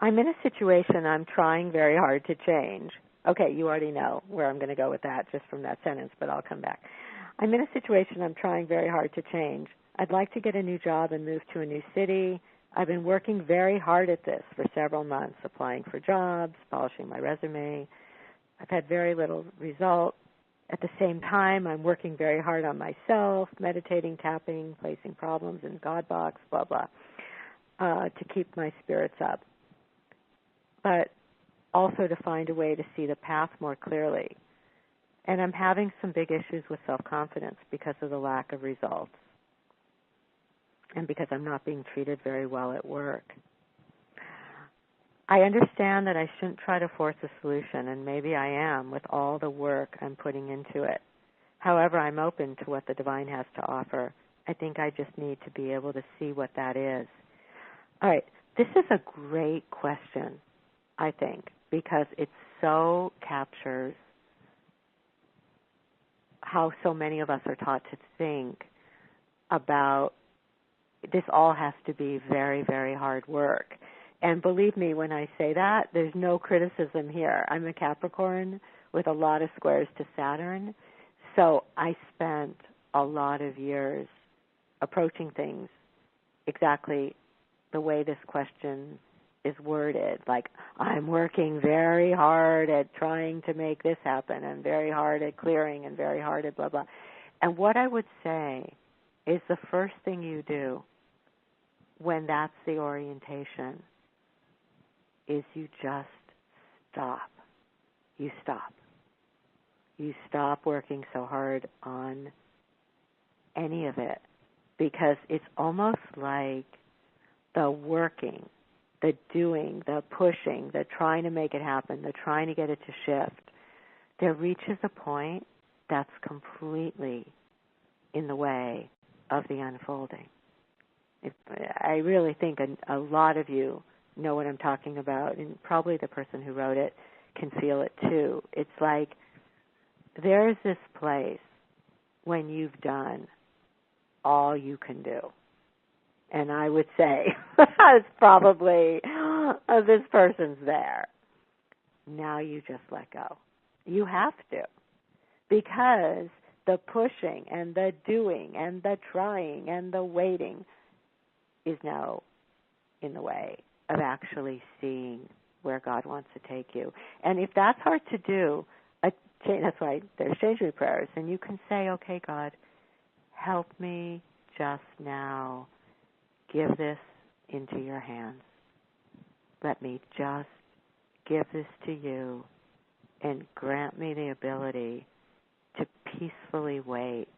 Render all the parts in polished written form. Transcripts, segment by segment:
I'm in a situation I'm trying very hard to change. Okay, you already know where I'm going to go with that just from that sentence, but I'll come back. I'm in a situation I'm trying very hard to change. I'd like to get a new job and move to a new city. I've been working very hard at this for several months, applying for jobs, polishing my resume. I've had very little result. At the same time, I'm working very hard on myself, meditating, tapping, placing problems in God box, blah, blah, to keep my spirits up. But also to find a way to see the path more clearly. And I'm having some big issues with self-confidence because of the lack of results and because I'm not being treated very well at work. I understand that I shouldn't try to force a solution, and maybe I am with all the work I'm putting into it. However, I'm open to what the divine has to offer. I think I just need to be able to see what that is. All right, this is a great question, I think, because it so captures how so many of us are taught to think about this all has to be very, very hard work. And believe me when I say that, there's no criticism here. I'm a Capricorn with a lot of squares to Saturn, so I spent a lot of years approaching things exactly the way this question is worded. Like, I'm working very hard at trying to make this happen, and very hard at clearing, and very hard at blah, blah. And what I would say is the first thing you do when that's the orientation is you just stop. You stop. You stop working so hard on any of it, because it's almost like the working, the doing, the pushing, the trying to make it happen, the trying to get it to shift, there reaches a point that's completely in the way of the unfolding. I really think a lot of you know what I'm talking about, and probably the person who wrote it can feel it too. It's like there's this place when you've done all you can do. And I would say it's probably this person's there. Now you just let go. You have to. Because the pushing and the doing and the trying and the waiting is now in the way of actually seeing where God wants to take you. And if that's hard to do, that's why there's change me prayers. And you can say, okay, God, help me just now give this into your hands. Let me just give this to you and grant me the ability to peacefully wait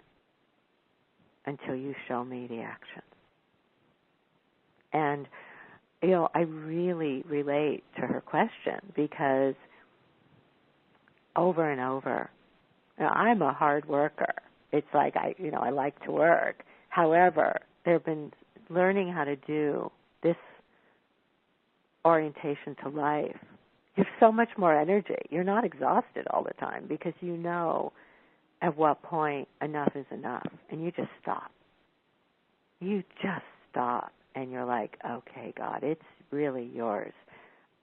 until you show me the action. And, I really relate to her question because over and over, I'm a hard worker. It's like I like to work. However, there have been learning how to do this orientation to life. You have so much more energy. You're not exhausted all the time because you know at what point enough is enough, and you just stop. You just stop, and you're like, okay, God, it's really yours.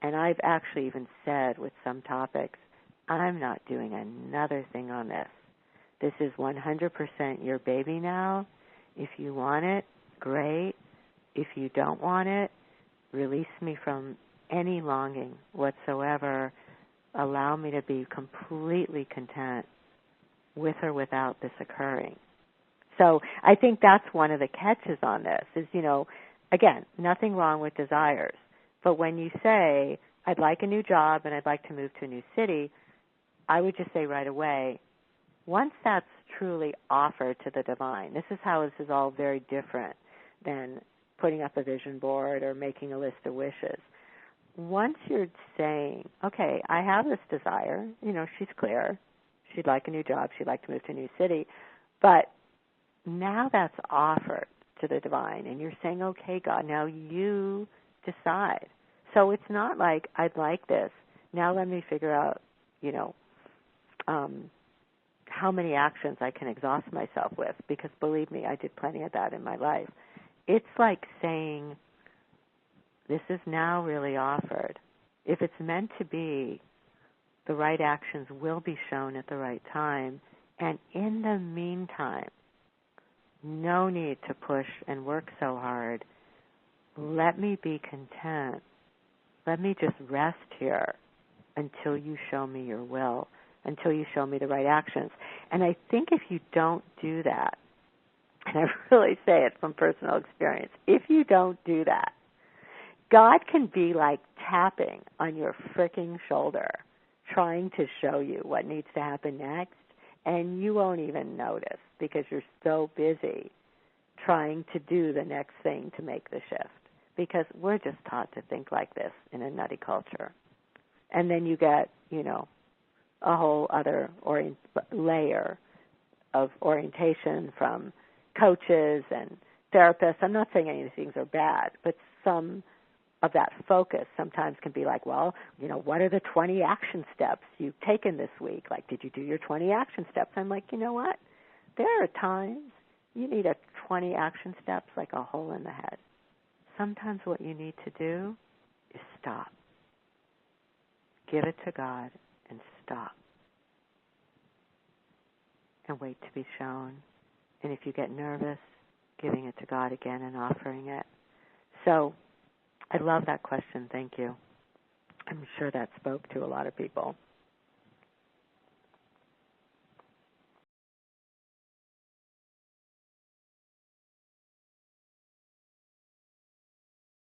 And I've actually even said with some topics, I'm not doing another thing on this. This is 100% your baby now. If you want it, great. If you don't want it, release me from any longing whatsoever. Allow me to be completely content with or without this occurring. So I think that's one of the catches on this is, again, nothing wrong with desires. But when you say, I'd like a new job and I'd like to move to a new city, I would just say right away, once that's truly offered to the divine, this is how this is all very different than putting up a vision board or making a list of wishes. Once you're saying, okay, I have this desire, she's clear. She'd like a new job. She'd like to move to a new city. But now that's offered to the divine, and you're saying, okay, God, now you decide. So it's not like, I'd like this. Now let me figure out, how many actions I can exhaust myself with, because believe me, I did plenty of that in my life. It's like saying, This is now really offered. If it's meant to be, the right actions will be shown at the right time. And in the meantime, no need to push and work so hard. Let me be content. Let me just rest here until you show me your will, until you show me the right actions. And I think if you don't do that, and I really say it from personal experience, if you don't do that, God can be like tapping on your freaking shoulder, trying to show you what needs to happen next, and you won't even notice because you're so busy trying to do the next thing to make the shift, because we're just taught to think like this in a nutty culture. And then you get, a whole other layer of orientation from coaches and therapists. I'm not saying any of these things are bad, but some of that focus sometimes can be like, well, what are the 20 action steps you've taken this week? Like, did you do your 20 action steps? I'm like, you know what? There are times you need 20 action steps like a hole in the head. Sometimes what you need to do is stop. Give it to God and stop. And wait to be shown. And if you get nervous, giving it to God again and offering it. So I love that question. Thank you. I'm sure that spoke to a lot of people.